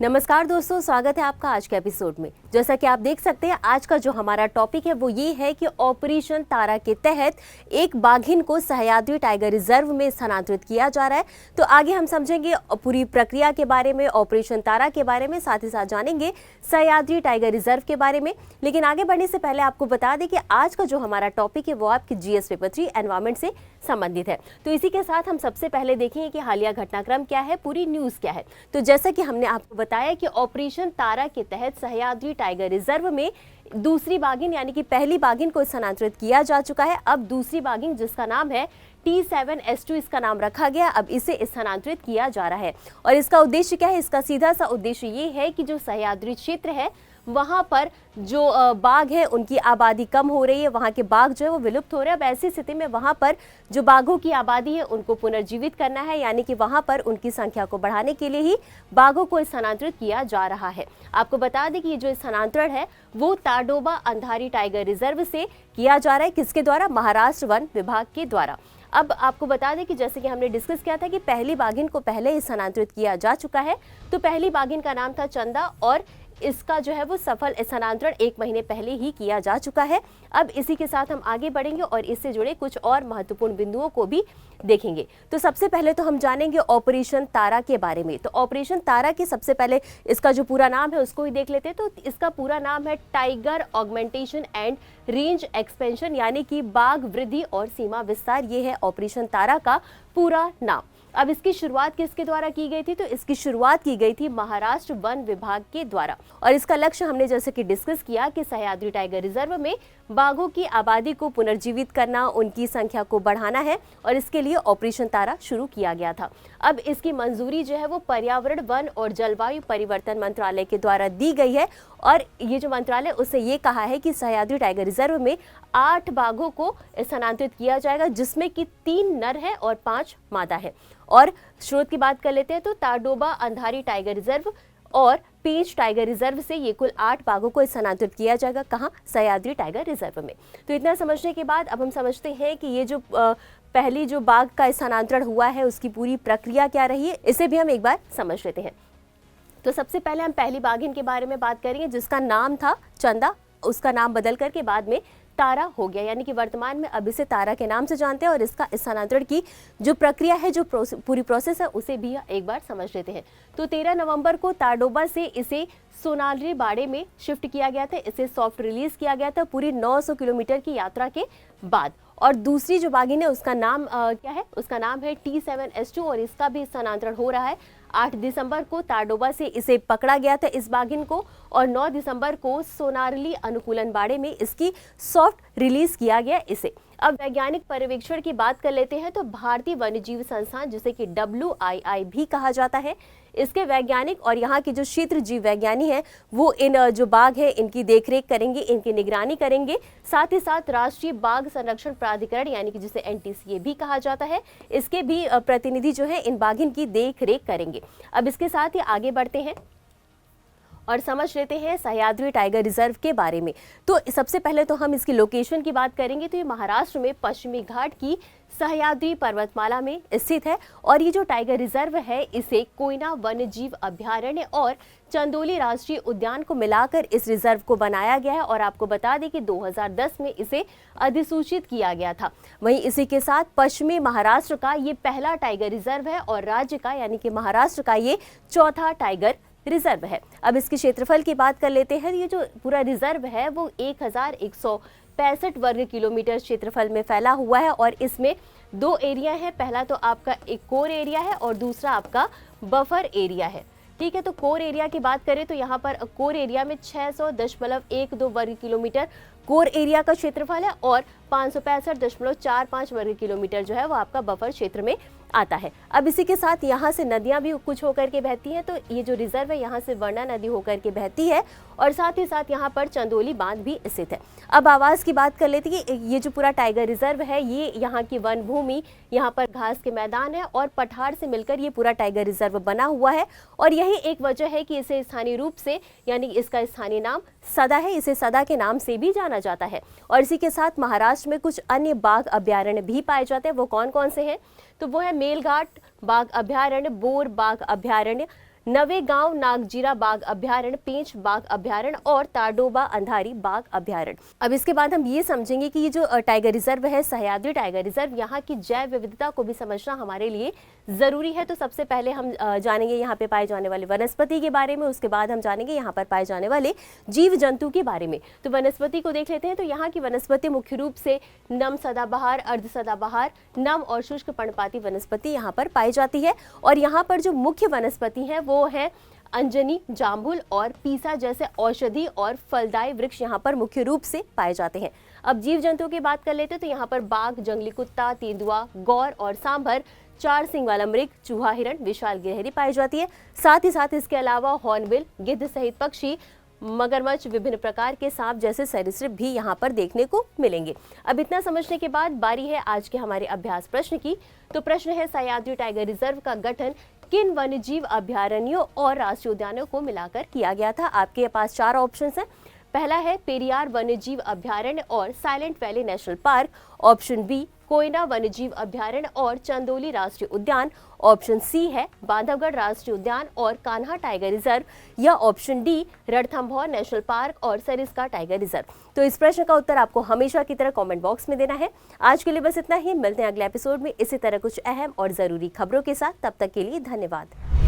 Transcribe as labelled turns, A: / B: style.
A: नमस्कार दोस्तों, स्वागत है आपका आज के एपिसोड में। जैसा कि आप देख सकते हैं, आज का जो हमारा टॉपिक है वो ये है कि ऑपरेशन तारा के तहत एक बाघिन को सह्याद्री टाइगर रिजर्व में स्थानांतरित किया जा रहा है। तो आगे हम समझेंगे पूरी प्रक्रिया के बारे में, ऑपरेशन तारा के बारे में, साथ ही साथ जानेंगे सह्याद्री टाइगर रिजर्व के बारे में। लेकिन आगे बढ़ने से पहले आपको बता दें कि आज का जो हमारा टॉपिक है वो आपके जीएस पेपर 3 एनवायरमेंट से संबंधित है। तो इसी के साथ हम सबसे पहले देखेंगे कि हालिया घटनाक्रम क्या है, पूरी न्यूज़ क्या है। तो जैसा कि हमने आपको बताया कि ऑपरेशन तारा के तहत सह्याद्री टाइगर रिजर्व में दूसरी बाघिन यानी कि पहली बाघिन को स्थानांतरित किया जा चुका है। अब दूसरी बाघिन जिसका नाम है T7S2 इसका नाम रखा गया, अब इसे स्थानांतरित किया जा रहा है। और इसका उद्देश्य क्या है? इसका सीधा सा उद्देश्य ये है कि जो सह्याद्री क्षेत्र है वहाँ पर जो बाघ है उनकी आबादी कम हो रही है, वहाँ के बाघ जो है वो विलुप्त हो रहे हैं। अब ऐसी स्थिति में वहाँ पर जो बाघों की आबादी है उनको पुनर्जीवित करना है, यानी कि वहाँ पर उनकी संख्या को बढ़ाने के लिए ही बाघों को स्थानांतरित किया जा रहा है। आपको बता दें कि ये जो स्थानांतरण है वो ताडोबा अंधारी टाइगर रिजर्व से किया जा रहा है। किसके द्वारा? महाराष्ट्र वन विभाग के द्वारा। अब आपको बता दें कि जैसे कि हमने डिस्कस किया था कि पहली बाघिन को पहले स्थानांतरित किया जा चुका है। तो पहली बाघिन का नाम था चंदा और इसका जो है वो सफल स्थानांतरण 1 महीने पहले ही किया जा चुका है। अब इसी के साथ हम आगे बढ़ेंगे और इससे जुड़े कुछ और महत्वपूर्ण बिंदुओं को भी देखेंगे। तो सबसे पहले तो हम जानेंगे ऑपरेशन तारा के बारे में। तो ऑपरेशन तारा के सबसे पहले इसका जो पूरा नाम है उसको ही देख लेते हैं। तो इसका पूरा नाम है tiger augmentation and range expansion, यानी कि बाघ वृद्धि और सीमा विस्तार। ये है ऑपरेशन तारा का पूरा नाम। अब इसकी शुरुआत किसके द्वारा की गई थी? तो इसकी शुरुआत की गई थी महाराष्ट्र वन विभाग के द्वारा। और इसका लक्ष्य हमने जैसे कि डिस्कस किया कि सह्याद्री टाइगर रिजर्व में बाघों की आबादी को पुनर्जीवित करना, उनकी संख्या को बढ़ाना है और इसके लिए ऑपरेशन तारा शुरू किया गया था। अब इसकी मंजूरी जो है वो पर्यावरण, वन और जलवायु परिवर्तन मंत्रालय के द्वारा दी गई है। और ये जो मंत्रालय उसने ये कहा है कि सह्याद्री टाइगर रिजर्व में 8 बाघों को स्थानांतरित किया जाएगा, जिसमें कि 3 नर है और 5 मादा है। और स्रोत की बात कर लेते हैं तो ताडोबा अंधारी टाइगर रिजर्व और पेंच टाइगर रिजर्व से ये कुल 8 बाघों को स्थानांतरित किया जाएगा। कहाँ? सह्याद्री टाइगर रिजर्व में। तो इतना समझने के बाद अब हम समझते हैं कि ये जो पहली जो बाघ का स्थानांतरण हुआ है उसकी पूरी प्रक्रिया क्या रही है, इसे भी हम एक बार समझ लेते हैं। तो सबसे पहले हम पहली बाघिन के बारे में बात करेंगे जिसका नाम था चंदा। उसका नाम बदल करके बाद में तारा हो गया, यानी कि वर्तमान में अब इसे तारा के नाम से जानते हैं। और इसका स्थानांतरण की जो प्रक्रिया है, जो पूरी प्रोसेस है, उसे भी एक बार समझ लेते हैं। तो 13 नवंबर को ताडोबा से इसे सोनाली बाड़े में शिफ्ट किया गया था। इसे सॉफ्ट रिलीज किया गया था पूरी 900 किलोमीटर की यात्रा के बाद। और दूसरी जो बाघिन है उसका नाम क्या है? उसका नाम है T7S2 और इसका भी स्थानांतरण हो रहा है। 8 दिसंबर को ताडोबा से इसे पकड़ा गया था इस बाघिन को, और 9 दिसंबर को सोनारली अनुकूलन बाड़े में इसकी सॉफ्ट रिलीज किया गया इसे। अब वैज्ञानिक पर्यवेक्षण की बात कर लेते हैं तो भारतीय वन्यजीव संस्थान, जिसे कि WII भी कहा जाता है, इसके वैज्ञानिक और यहाँ के जो क्षेत्र जीव वैज्ञानी हैं वो इन जो बाघ है इनकी देखरेख करेंगे, इनकी निगरानी करेंगे। साथ ही साथ राष्ट्रीय बाघ संरक्षण प्राधिकरण यानी कि जिसे NTCA भी कहा जाता है, इसके भी प्रतिनिधि जो है इन बाघिन की देखरेख करेंगे। अब इसके साथ ही आगे बढ़ते हैं और समझ लेते हैं सह्याद्री टाइगर रिजर्व के बारे में। तो सबसे पहले तो हम इसकी लोकेशन की बात करेंगे। तो ये महाराष्ट्र में पश्चिमी घाट की सह्याद्री पर्वतमाला में स्थित है। और ये जो टाइगर रिजर्व है इसे कोयना वन्य जीव अभयारण्य और चंदोली राष्ट्रीय उद्यान को मिलाकर इस रिजर्व को बनाया गया है। और आपको बता दें कि 2010 में इसे अधिसूचित किया गया था। वहीं इसी के साथ पश्चिमी महाराष्ट्र का ये पहला टाइगर रिजर्व है और राज्य का यानी कि महाराष्ट्र का ये चौथा टाइगर रिजर्व है। अब इसके क्षेत्रफल की बात कर लेते हैं। ये जो पूरा रिजर्व है वो 1165 वर्ग किलोमीटर क्षेत्रफल में फैला हुआ है और इसमें 2 एरिया है। पहला तो आपका एक कोर एरिया है और दूसरा आपका बफर एरिया है। ठीक है, तो कोर एरिया की बात करें तो यहाँ पर कोर एरिया में 600.12 वर्ग किलोमीटर कोर एरिया का क्षेत्रफल है और 565.45 वर्ग किलोमीटर जो है वो आपका बफर क्षेत्र में आता है। अब इसी के साथ यहाँ से नदियाँ भी कुछ होकर के बहती हैं। तो ये जो रिजर्व है यहाँ से वर्णा नदी होकर के बहती है और साथ ही साथ यहाँ पर चंदोली बांध भी स्थित है। अब आवास की बात कर लेते हैं कि ये जो पूरा टाइगर रिजर्व है ये यहाँ की वन भूमि, यहाँ पर घास के मैदान है और पठार से मिलकर ये पूरा टाइगर रिजर्व बना हुआ है। और यही एक वजह है कि इसे स्थानीय रूप से यानी इसका स्थानीय नाम सदा है, इसे सदा के नाम से भी जाना जाता है। और इसी के साथ महाराष्ट्र में कुछ अन्य बाघ अभयारण्य भी पाए जाते हैं। वो कौन कौन से हैं? तो वो है मेलघाट बाघ अभयारण्य, बोर बाघ अभयारण्य, नवेगांव नागजीरा बाघ अभ्यारण्य, पेंच बाघ अभ्यारण्य और ताडोबा अंधारी बाघ अभ्यारण्य। अब इसके बाद हम ये समझेंगे कि ये जो टाइगर रिजर्व है, सह्याद्री टाइगर रिजर्व, यहाँ की जैव विविधता को भी समझना हमारे लिए जरूरी है। तो सबसे पहले हम जानेंगे यहाँ पे पाए जाने वाले वनस्पति के बारे में, उसके बाद हम जानेंगे यहाँ पर पाए जाने वाले जीव जंतु के बारे में। तो वनस्पति को देख लेते हैं। तो यहाँ की वनस्पति मुख्य रूप से नम सदाबहार, अर्ध सदाबहार, नम और शुष्क पर्णपाती वनस्पति यहाँ पर पाई जाती है। और यहाँ पर जो मुख्य वनस्पति है वो है अंजनी, जामुन और पीसा जैसे औषधि और फलदायी वृक्ष यहाँ पर मुख्य रूप से पाए जाते हैं। अब जीव जंतुओं की बात कर लेते हैं। तो यहाँ पर बाघ, जंगली कुत्ता, तेंदुआ, गौर और सांभर, 4 सिंग वाला मृग, चूहा, हिरण, विशाल गिलहरी पाई जाती है। साथ ही साथ इसके अलावा हॉर्नबिल, गिद्ध सहित पक्षी, मगरमच्छ, विभिन्न प्रकार के सांप जैसे सरीसृप भी यहाँ पर देखने को मिलेंगे। अब इतना समझने के बाद बारी है आज के हमारे अभ्यास प्रश्न की। तो प्रश्न है, सह्याद्री टाइगर रिजर्व का गठन किन वन्यजीव अभ्यारण्यों और राष्ट्रीय उद्यानों को मिलाकर किया गया था? आपके पास 4 ऑप्शन हैं। पहला है पेरियार वन्यजीव अभ्यारण्य और Silent Valley National Park. Option B, Koyna वन्यजीव अभ्यारण्य और चंदोली राष्ट्रीय उद्यान। ऑप्शन सी है बांधवगढ़ राष्ट्रीय उद्यान और कान्हा टाइगर रिजर्व। या option D, Ranthambore national park और सरिस्का टाइगर रिजर्व। तो इस प्रश्न का उत्तर आपको हमेशा की तरह कमेंट बॉक्स में देना है। आज के लिए बस इतना ही। मिलते हैं अगले एपिसोड में इसी तरह कुछ अहम और जरूरी खबरों के साथ। तब तक के लिए धन्यवाद।